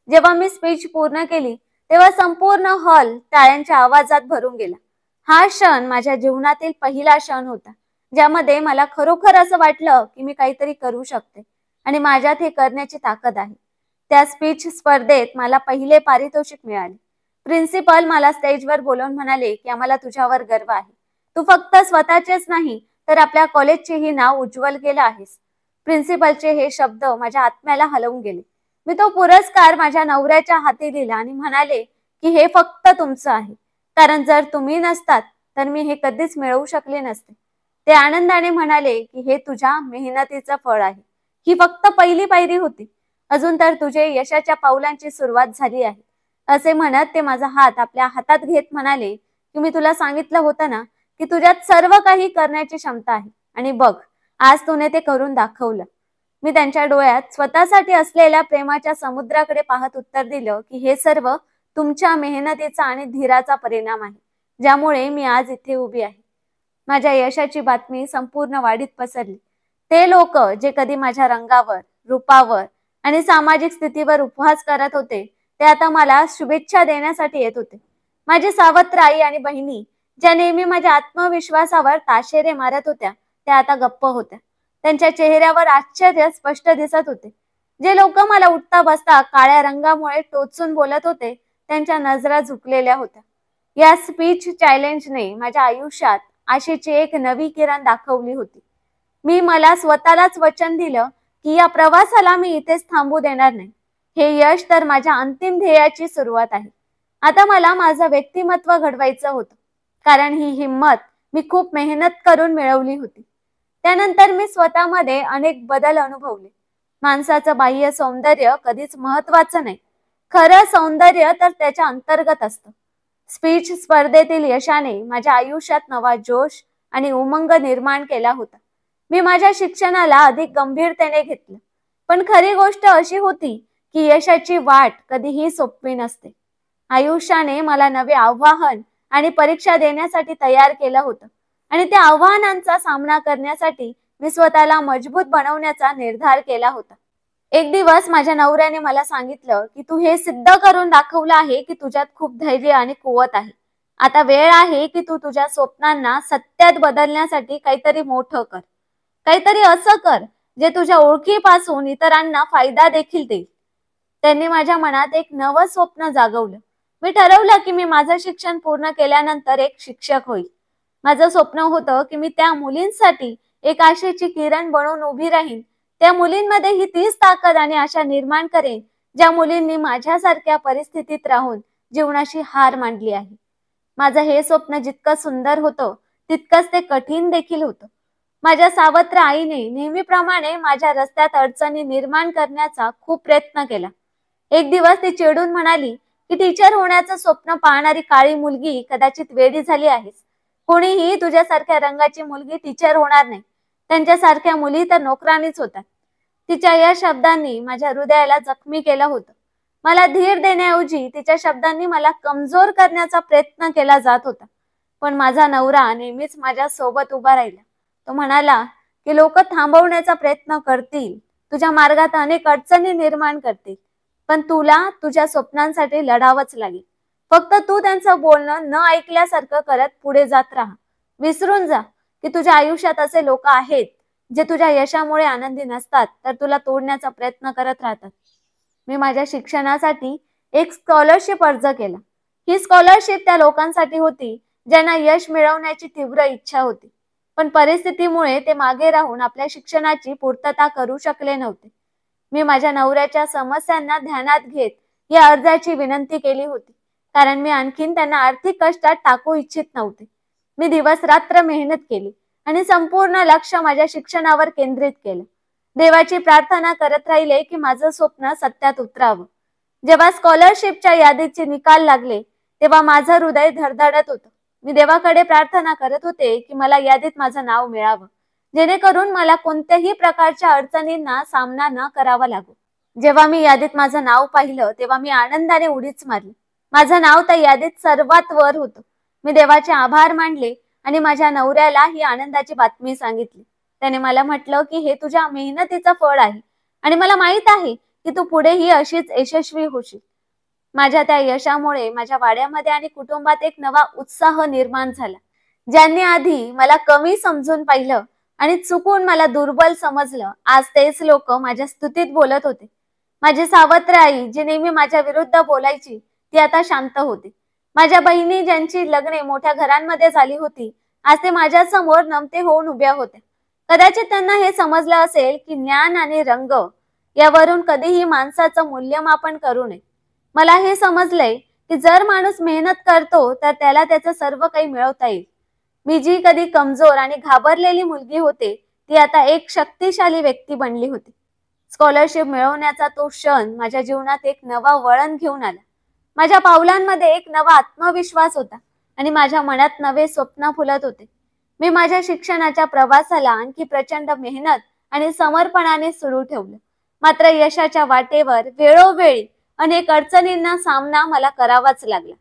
जेव्हा मी स्पीच पूर्ण केली तेव्हा संपूर्ण हॉल टाळ्यांच्या आवाजात भरून गेला. हा क्षण माझ्या जीवनातील पहिला क्षण होता, ज्यामध्ये मला खरोखर असं वाटलं की मी काहीतरी करू शकते आणि माझ्यात हे करण्याची ताकद आहे. त्या स्पीच स्पर्धेत मला पहिले पारितोषिक मिळाले. प्रिन्सिपल मला स्टेजवर बोलवून म्हणाले की आम्हाला तुझ्यावर गर्व आहे. तू फक्त स्वतःचेच नाही तर आपल्या कॉलेजचेही नाव उज्ज्वल केलं आहेस. प्रिन्सिपलचे हे शब्द माझ्या आत्म्याला हलवून गेले. मी तो पुरस्कार माझ्या नवऱ्याच्या हाती दिला आणि म्हणाले की हे फक्त तुमचं आहे, कारण जर तुम्ही नसतात तर मी हे कधीच मिळवू शकले नसते. ते आनंदाने म्हणाले की हे तुझ्या मेहनतीचं फळ आहे. ही फक्त पहिली पायरी होती. अजून तर तुझे यशाच्या पावलांची सुरुवात झाली आहे. असे म्हणत ते माझा हात आपल्या हातात घेत म्हणाले की मी तुला सांगितलं होतं ना की तुझ्यात सर्व काही करण्याची क्षमता आहे आणि बघ, आज तूने ते करून दाखवलं. मी त्यांच्या डोळ्यात स्वतःसाठी असलेल्या प्रेमाच्या समुद्राकडे पाहत उत्तर दिलं की हे सर्व तुमच्या मेहनतीचा आणि धीराचा परिणाम आहे, ज्यामुळे मी आज इथे उभी आहे. माझ्या यशाची बातमी संपूर्ण वाडीत पसरली. ते लोक जे कधी माझ्या रंगावर, रूपावर आणि सामाजिक स्थितीवर उपहास करत होते, ते आता मला शुभेच्छा देण्यासाठी येत होते. माझी सावत्र आई आणि बहिणी, ज्या नेहमी माझ्या आत्मविश्वासावर ताशेरे मारत होत्या, त्या आता गप्प होत्या. त्यांच्या चेहऱ्यावर आश्चर्य स्पष्ट दिसत होते. जे लोक मला उठता बसता काळ्या रंगामुळे टोचून बोलत होते, त्यांच्या नजरा झुकलेल्या होत्या. या स्पीच चॅलेंजने माझ्या आयुष्यात आशेची एक नवी किरण दाखवली होती. मी मला स्वतःलाच वचन दिलं की या प्रवासाला मी इथेच थांबू देणार नाही. हे यश तर माझ्या अंतिम ध्येयाची सुरुवात आहे. आता मला माझं व्यक्तिमत्व घडवायचं होतं, कारण ही हिंमत मी खूप मेहनत करून मिळवली होती. त्यानंतर मी स्वतःमध्ये अनेक बदल अनुभवले. माणसाचं बाह्य सौंदर्य कधीच महत्वाचं नाही. खरं सौंदर्य तर त्याच्या अंतर्गत असतं. स्पीच स्पर्धेतील यशाने माझ्या आयुष्यात नवा जोश आणि उमंग निर्माण केला होता. मी माझ्या शिक्षणाला अधिक गंभीरतेने घेतलं. पण खरी गोष्ट अशी होती की यशाची वाट कधीही सोपी नसते. आयुष्याने मला नवे आव्हान आणि परीक्षा देण्यासाठी तयार केलं होतं आणि त्या आव्हानांचा सामना करण्यासाठी मी स्वतःला मजबूत बनवण्याचा निर्धार केला होता. एक दिवस माझ्या नवऱ्याने मला सांगितलं की तू हे सिद्ध करून दाखवलं आहे की तुझ्यात खूप धैर्य आणि कुवत आहे. आता वेळ आहे की तू तुझ्या स्वप्नांना सत्यात बदलण्यासाठी काहीतरी मोठं कर. काहीतरी असं कर जे तुझ्या ओळखीपासून इतरांना फायदा देखील देईल. त्यांनी माझ्या मनात एक नवं स्वप्न जागवलं. मी ठरवलं की मी माझं शिक्षण पूर्ण केल्यानंतर एक शिक्षक होईल. माझं स्वप्न होतं की मी त्या मुलींसाठी एक आशेची किरण बनवून उभी राहीन, त्या मुलींमध्ये ही तीच ताकद आणि आशा निर्माण करेन ज्या मुलींनी माझ्यासारख्या परिस्थितीत राहून जीवनाशी हार मानली आहे. माझं हे स्वप्न जितकं सुंदर होतं तितकंच ते कठीण देखील होतं. माझ्या सावत्र आईने नेहमीप्रमाणे माझ्या रस्त्यात अडचणी निर्माण करण्याचा खूप प्रयत्न केला. एक दिवस ती चिडून म्हणाली की टीचर होण्याचं स्वप्न पाहणारी काळी मुलगी कदाचित वेडी झाली आहेस. कोणीही तुझ्यासारख्या रंगाची मुलगी टीचर होणार नाही. त्यांच्यासारख्या मुली तर नोकरानीच होतात. तिच्या या शब्दांनी माझ्या हृदयाला जखमी केलं होतं. मला धीर देण्याऐवजी तिच्या शब्दांनी मला कमजोर करण्याचा प्रयत्न केला जात होता. पण माझा नवरा नेहमीच माझ्या सोबत उभा राहिला. तो म्हणाला की लोक थांबवण्याचा प्रयत्न करतील, तुझ्या मार्गात अनेक अडचणी निर्माण करतील, पण तुला तुझ्या स्वप्नांसाठी लढावंच लागेल. फक्त तू त्यांचं बोलणं न ऐकल्यासारखं करत पुढे जात राहा. विसरून जा की तुझ्या आयुष्यात असे लोक आहेत जे तुझ्या यशामुळे आनंदी नसतात तर तुला तोडण्याचा प्रयत्न करत राहतात. मी माझ्या शिक्षणासाठी एक स्कॉलरशिप अर्ज केला. ही स्कॉलरशिप त्या लोकांसाठी होती ज्यांना यश मिळवण्याची तीव्र इच्छा होती, पण परिस्थितीमुळे ते मागे राहून आपल्या शिक्षणाची पूर्तता करू शकले नव्हते. मी माझ्या नवऱ्याच्या समस्यांना ध्यानात घेत या अर्जाची विनंती केली होती, कारण मी आणखीन त्यांना आर्थिक कष्टात टाकू इच्छित नव्हते. मी दिवस रात्र मेहनत केली आणि संपूर्ण लक्ष माझ्या शिक्षणावर केंद्रित केलं. देवाची प्रार्थना करत राहिले की माझं स्वप्न सत्यात उतरावं. जेव्हा स्कॉलरशिपच्या यादीचे निकाल लागले तेव्हा माझं हृदय धडधडत होतं. मी देवाकडे प्रार्थना करत होते की मला यादीत माझं नाव मिळावं, जेणेकरून मला कोणत्याही प्रकारच्या अडचणींना सामना न करावा लागो. जेव्हा मी यादीत माझं नाव पाहिलं तेव्हा मी आनंदाने उडीच मारली. माझं नाव त्या यादीत सर्वात वर होतं. मी देवाचे आभार मानले आणि माझ्या नवऱ्याला ही आनंदाची बातमी सांगितली. त्याने मला म्हटलं की हे तुझ्या मेहनतीचं फळ आहे आणि मला माहित आहे की तू पुढेही अशीच यशस्वी होशील. माझ्या त्या यशामुळे माझ्या वाड्यामध्ये आणि कुटुंबात एक नवा उत्साह निर्माण झाला. ज्यांनी आधी मला कमी समजून पाहिलं आणि चुकून मला दुर्बल समजलं, आज तेच लोक माझ्या स्तुतीत बोलत होते. माझी सावत्र आई जी नेहमी माझ्या विरुद्ध बोलायची ती आता शांत होती. माझ्या बहिणी ज्यांची लग्ने मोठ्या घरांमध्ये झाली होती आज ते माझ्या समोर नमते होऊन उभ्या होत्या. कदाचित त्यांना हे समजलं असेल की ज्ञान आणि रंग यावरून कधीही माणसाचं मूल्यमापन करू नये. मला हे समजलंय की जर माणूस मेहनत करतो तर त्याला त्याचं सर्व काही मिळवता येईल. मी जी कधी कमजोर आणि घाबरलेली मुलगी होते ती आता एक शक्तिशाली व्यक्ती बनली होती. स्कॉलरशिप मिळवण्याचा तो क्षण माझ्या जीवनात एक नवा वळण घेऊन आला. माझ्या पावलांमध्ये एक नवा आत्मविश्वास होता आणि माझ्या मनात नवे स्वप्न फुलत होते. मी माझ्या शिक्षणाच्या प्रवासाला आणखी प्रचंड मेहनत आणि समर्पणाने सुरू ठेवलं. मात्र यशाच्या वाटेवर वेळोवेळी अनेक अडचणींना सामना मला करावाच लागला.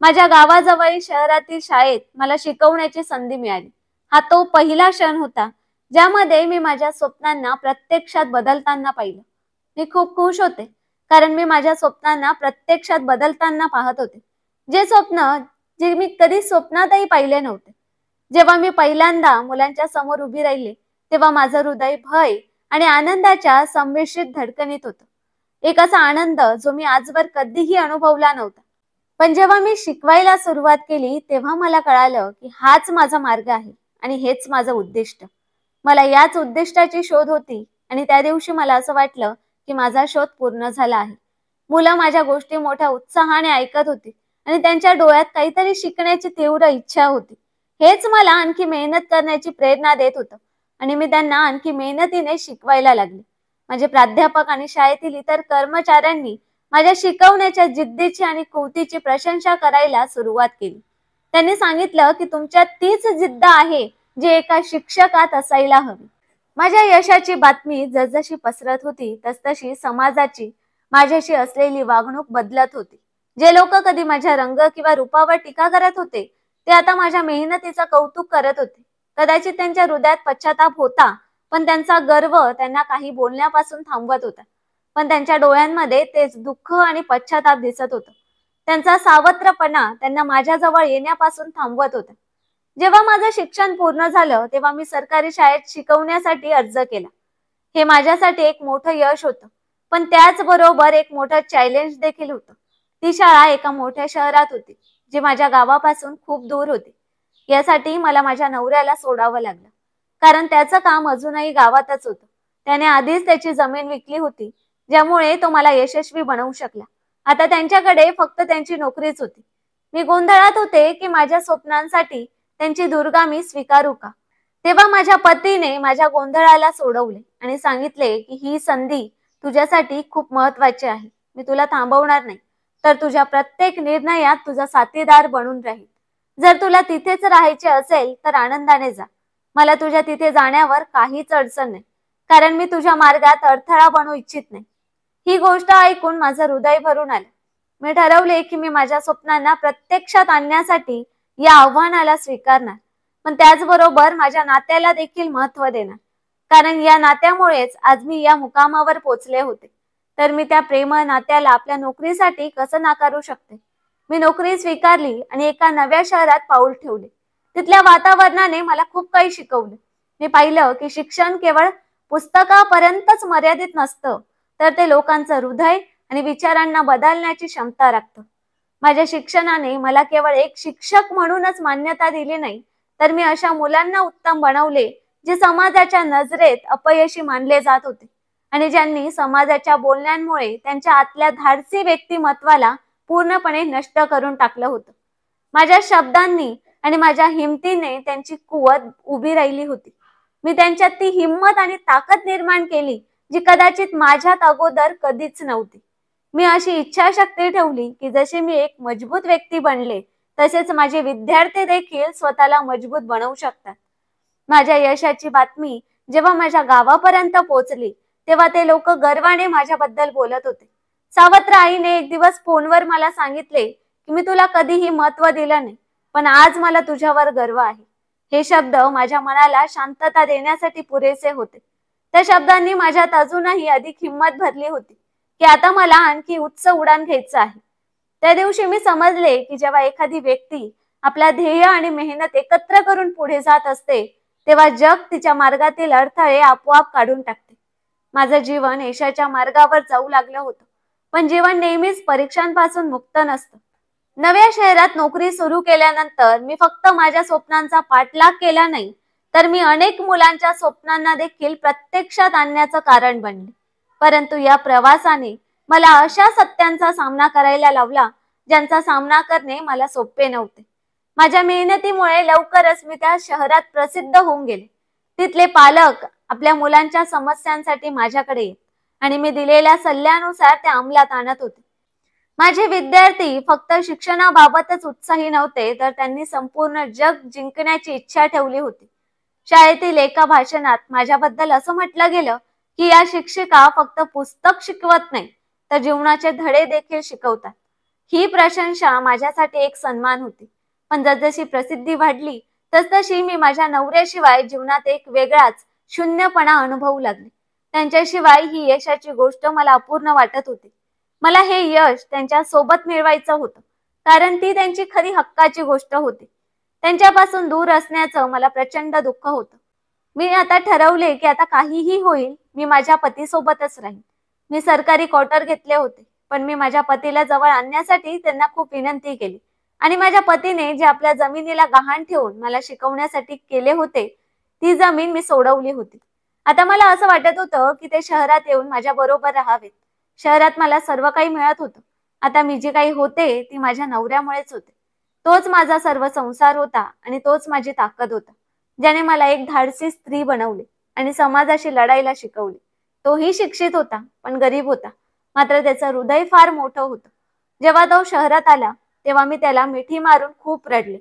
माझ्या गावाजवळील शहरातील शाळेत मला शिकवण्याची संधी मिळाली. हा तो पहिला क्षण होता ज्यामध्ये मी माझ्या स्वप्नांना प्रत्यक्षात बदलताना पाहिलं. मी खूप खुश होते कारण मी माझ्या स्वप्नांना प्रत्यक्षात बदलताना पाहत होते. जे स्वप्न जे मी कधी स्वप्नातही पाहिले नव्हते. जेव्हा मी पहिल्यांदा मुलांच्या समोर उभी राहिले तेव्हा माझं हृदय भय आणि आनंदाच्या संमिश्रित धडकणीत होतं. एक असा आनंद जो मी आजवर कधीही अनुभवला नव्हता. पण जेव्हा मी शिकवायला सुरुवात केली तेव्हा मला कळालं की हाच माझा मार्ग आहे आणि हेच माझं उद्दिष्ट. मला याच उद्दिष्टाची शोध होती आणि त्या दिवशी मला असं वाटलं की माझा शोध पूर्ण झाला आहे. मुलं माझ्या गोष्टी मोठ्या उत्साहाने ऐकत होती आणि त्यांच्या डोळ्यात काहीतरी शिकण्याची तीव्र इच्छा होती. हेच मला आणखी मेहनत करण्याची प्रेरणा देत होतं आणि मी त्यांना आणखी मेहनतीने शिकवायला लागले. माझे प्राध्यापक आणि शाळेतील इतर कर्मचाऱ्यांनी माझ्या शिकवण्याच्या जिद्दीची आणि कृतीची प्रशंसा करायला सुरुवात केली. त्यांनी सांगितलं की तुमच्यात तीच जिद्द आहे जी एका शिक्षकात असायला हवी. माझ्या यशाची बातमी जसजशी पसरत होती तसतशी समाजाची माझ्याशी असलेली वागणूक बदलत होती. जे लोक कधी माझ्या रंग किंवा रूपावर टीका करत होते ते आता माझ्या मेहनतीचं कौतुक करत होते. कदाचित त्यांच्या हृदयात पश्चाताप होता, पण त्यांचा गर्व त्यांना काही बोलण्यापासून थांबवत होता. पण त्यांच्या डोळ्यांमध्ये तेच दुःख आणि पश्चाताप दिसत होतं. त्यांचा सावत्रपणा त्यांना माझ्याजवळ येण्यापासून थांबवत होता. जेव्हा माझं शिक्षण पूर्ण झालं तेव्हा मी सरकारी शाळेत शिकवण्यासाठी अर्ज केला. हे माझ्यासाठी एक मोठं यश होतं, पण त्याचबरोबर एक मोठं चॅलेंज देखील होतं. ती शाळा एका मोठ्या शहरात होती जी माझ्या गावापासून खूप दूर होती. यासाठी मला माझ्या नवऱ्याला सोडावं लागलं कारण त्याचं काम अजूनही गावातच होतं. त्याने आधीच त्याची जमीन विकली होती, ज्यामुळे तो मला यशस्वी बनवू शकला. आता त्यांच्याकडे फक्त त्यांची नोकरीच होती. मी गोंधळात होते की माझ्या स्वप्नांसाठी त्यांची दुर्गामी स्वीकारू का. तेव्हा माझ्या पतीने माझ्या गोंधळाला सोडवले आणि सांगितले की ही संधी तुझ्यासाठी खूप महत्वाची आहे. मी तुला थांबवणार नाही, तर तुझ्या प्रत्येक निर्णयात तुझा साथीदार बनून राहील. जर तुला तिथेच राहायचे असेल तर आनंदाने जा. मला तुझ्या तिथे जाण्यावर काहीच अडचण नाही, कारण मी तुझ्या मार्गात अडथळा बनवू इच्छित नाही. ही गोष्ट ऐकून माझं हृदय भरून आलं. मी ठरवले की मी माझ्या स्वप्नांना प्रत्यक्षात आणण्यासाठी या आव्हानाला स्वीकारणार, पण त्याचबरोबर माझ्या नात्याला देखील महत्त्व देणार. कारण या नात्यामुळेच आज मी या मुकामावर पोचले होते. तर मी त्या प्रेम नात्याला आपल्या नोकरीसाठी कसं नाकारू शकते. मी नोकरी स्वीकारली आणि एका नव्या शहरात पाऊल ठेवले. तिथल्या वातावरणाने मला खूप काही शिकवलं. मी पाहिलं की शिक्षण केवळ पुस्तकापर्यंतच मर्यादित नसतं, तर ते लोकांचं हृदय आणि विचारांना बदलण्याची क्षमता राखतं. माझ्या शिक्षणाने मला केवळ एक शिक्षक म्हणूनच मान्यता दिली नाही, तर मी अशा मुलांना उत्तम बनवले जे समाजाच्या नजरेत अपयशी मानले जात होते आणि ज्यांनी समाजाच्या बोलण्यांमुळे त्यांच्या आतल्या धाडसी व्यक्तिमत्वाला पूर्णपणे नष्ट करून टाकलं होतं. माझ्या शब्दांनी आणि माझ्या हिमतीने त्यांची कुवत उभी राहिली होती. मी त्यांच्यात ती हिंमत आणि ताकद निर्माण केली जी कदाचित माझ्यात अगोदर कधीच नव्हती. मी अशी इच्छाशक्ती ठेवली की जसे मी एक मजबूत व्यक्ती बनले, तसेच माझे विद्यार्थी देखील स्वतःला मजबूत बनवू शकतात. माझ्या यशाची बातमी जेव्हा माझ्या गावापर्यंत पोहोचली, तेव्हा ते लोक गर्वाने माझ्याबद्दल बोलत होते. सावत्र आईने एक दिवस फोनवर मला सांगितले की मी तुला कधीही महत्त्व दिलं नाही, पण आज मला तुझ्यावर गर्व आहे. हे शब्द माझ्या मनाला शांतता देण्यासाठी पुरेसे होते. त्या शब्दांनी माझ्यात अजूनही अधिक हिंमत भरली होती की आता मला आणखी उच्च उडान घ्यायचं आहे. त्या दिवशी मी समजले की जेव्हा एखादी व्यक्ती आपला ध्येय आणि मेहनत एकत्र करून पुढे जात असते, तेव्हा जग तिच्या मार्गातील अडथळे आपोआप काढून टाकते. माझं जीवन यशाच्या मार्गावर जाऊ लागलं होतं, पण जीवन नेहमीच परीक्षांपासून मुक्त नसतं. नव्या शहरात नोकरी सुरू केल्यानंतर मी फक्त माझ्या स्वप्नांचा पाठलाग केला नाही, तर मी अनेक मुलांच्या स्वप्नांना देखील प्रत्यक्षात आणण्याचं कारण बनले. परंतु या प्रवासाने मला अशा सत्यांचा सामना करायला लावला ज्यांचा सामना करणे मला सोपे नव्हते. माझ्या मेहनतीमुळे लवकरच मी त्या शहरात प्रसिद्ध होऊन गेले. तिथले पालक आपल्या मुलांच्या समस्यांसाठी माझ्याकडे येत आणि मी दिलेल्या सल्ल्यानुसार ते अंमलात आणत होते. माझे विद्यार्थी फक्त शिक्षणाबाबतच उत्साही नव्हते, तर त्यांनी संपूर्ण जग जिंकण्याची इच्छा ठेवली होती. शाळेतील एका भाषणात माझ्याबद्दल असं म्हटलं गेलं की या शिक्षिका फक्त पुस्तक शिकवत नाही, तर जीवनाचे धडे देखील शिकवतात. ही प्रशंसा माझ्यासाठी एक सन्मान होती. पण जसजशी प्रसिद्धी वाढली, तसतशी मी माझ्या नवऱ्याशिवाय जीवनात एक वेगळाच शून्यपणा अनुभवू लागले. त्यांच्याशिवाय ही यशाची गोष्ट मला अपूर्ण वाटत होती. मला हे यश त्यांच्या सोबत मिळवायचं होतं, कारण ती त्यांची खरी हक्काची गोष्ट होती. त्यांच्यापासून दूर असण्याचं मला प्रचंड दुःख होतं. मी आता ठरवले की आता काहीही होईल, मी माझ्या पतीसोबतच राहीन. मी सरकारी क्वार्टर घेतले होते, पण मी माझ्या पतीला जवळ आणण्यासाठी त्यांना खूप विनंती केली आणि माझ्या पतीने जे आपल्या जमिनीला गहाण ठेवून मला शिकवण्यासाठी केले होते, ती जमीन मी सोडवली होती. आता मला असं वाटत होतं की ते शहरात येऊन माझ्या बरोबर राहावेत. शहरात मला सर्व काही मिळत होतं. आता मी जे काही होते ती माझ्या नवऱ्यामुळेच होते. तोच माझा सर्व संसार होता आणि तोच माझी ताकद होता, ज्याने मला एक धाडसी स्त्री बनवले आणि समाजाशी लढायला शिकवले. तोही शिक्षित होता, पण गरीब होता. मात्र त्याचं हृदय फार मोठं होतं. जेव्हा तो शहरात आला, तेव्हा मी त्याला मिठी मारून खूप रडले.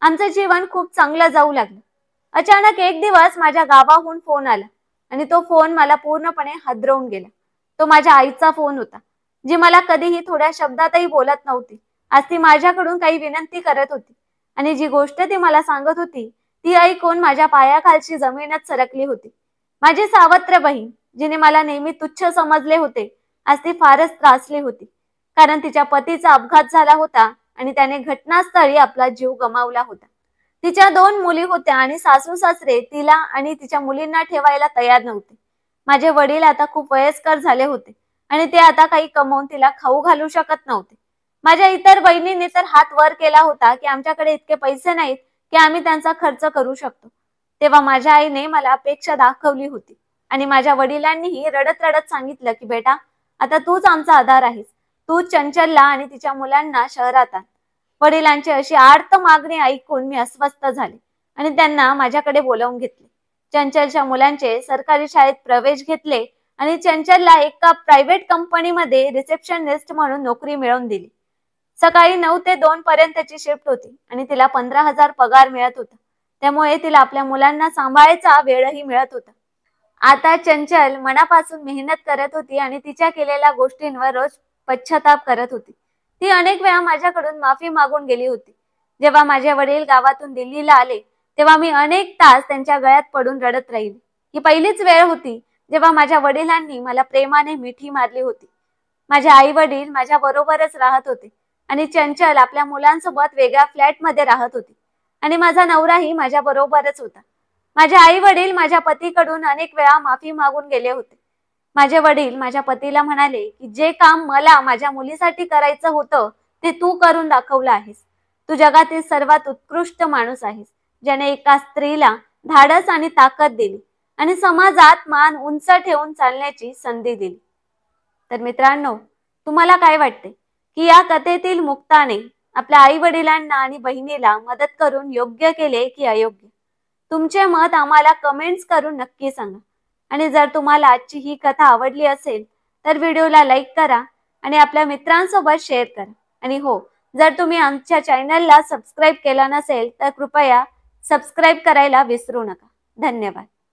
आमचं जीवन खूप चांगलं जाऊ लागलं. अचानक एक दिवस माझ्या गावाहून फोन आला आणि तो फोन मला पूर्णपणे हादरवून गेला. तो माझ्या आईचा फोन होता, जी मला कधीही थोड्या शब्दातही बोलत नव्हती. आज ती माझ्याकडून काही विनंती करत होती आणि जी गोष्ट ती मला सांगत होती, ती ऐकून माझ्या पायाखालची जमीनच सरकली होती. माझी सावत्र बहीण, जिने मला नेहमी तुच्छ समजले होते, आज ती फारच त्रासली होती, कारण तिच्या पतीचा अपघात झाला होता आणि त्याने घटनास्थळी आपला जीव गमावला होता. तिच्या 2 मुली होत्या आणि सासू सासरे तिला आणि तिच्या मुलींना ठेवायला तयार नव्हते. माझे वडील आता खूप वयस्कर झाले होते आणि ते आता काही कमवून तिला खाऊ घालू शकत नव्हते. माझ्या इतर बहिणींनी तर हात वर केला होता की आमच्याकडे इतके पैसे नाहीत की आम्ही त्यांचा खर्च करू शकतो. तेव्हा माझ्या आईने मला अपेक्षा दाखवली होती आणि माझ्या वडिलांनीही रडत रडत सांगितलं की बेटा, आता तूच आमचा आधार आहेस. तू चंचलला आणि तिच्या मुलांना शहरात आण. वडिलांची अशी आर्त मागणी ऐकून मी अस्वस्थ झाले आणि त्यांना माझ्याकडे बोलावून घेतले. चंचलच्या मुलांचे सरकारी शाळेत प्रवेश घेतले आणि चंचलला एका प्रायव्हेट कंपनीमध्ये रिसेप्शनिस्ट म्हणून नोकरी मिळवून दिली. सकाळी 9 ते 2 पर्यंतची शिफ्ट होती आणि तिला 15,000 पगार मिळत होता. त्यामुळे तिला आपल्या मुलांना सांभाळायचा वेळही मिळत होता. आता चंचल मनापासून मेहनत करत होती आणि तिच्या केलेल्या गोष्टींवर रोज पश्चाताप करत होती. ती अनेक वेळा माझ्याकडून माफी मागून गेली होती. जेव्हा माझे वडील गावातून दिल्लीला आले, तेव्हा मी अनेक तास त्यांच्या गळ्यात पडून रडत राहिली. ही पहिलीच वेळ होती जेव्हा माझ्या वडिलांनी मला प्रेमाने मिठी मारली होती. माझे आई वडील माझ्या बरोबरच राहत होते आणि चंचल आपल्या मुलांसोबत वेगळ्या फ्लॅटमध्ये राहत होती आणि माझा नवराही माझ्या बरोबरच होता. माझे आई वडील माझ्या पतीकडून अनेक वेळा माफी मागून गेले होते. माझे वडील माझ्या पतीला म्हणाले की जे काम मला माझ्या मुलीसाठी करायचं होतं ते तू करून दाखवलं आहेस. तू जगातील सर्वात उत्कृष्ट माणूस आहेस, ज्याने एका स्त्रीला धाडस आणि ताकद दिली आणि समाजात मान उंच ठेवून चालण्याची संधी दिली. तर मित्रांनो, तुम्हाला काय वाटते की या कथेतील मुक्ताने आपल्या आई वडिलांना आणि बहिणीला मदत करून योग्य केले की अयोग्य? तुमचे मत आम्हाला कमेंट्स करून नक्की सांगा. आणि जर तुम्हाला आजची ही कथा आवडली असेल तर व्हिडिओला लाईक करा आणि आपल्या मित्रांसोबत शेअर करा. आणि हो, जर तुम्ही आमच्या चॅनलला सबस्क्राईब केला नसेल तर कृपया सबस्क्राईब करायला विसरू नका. धन्यवाद.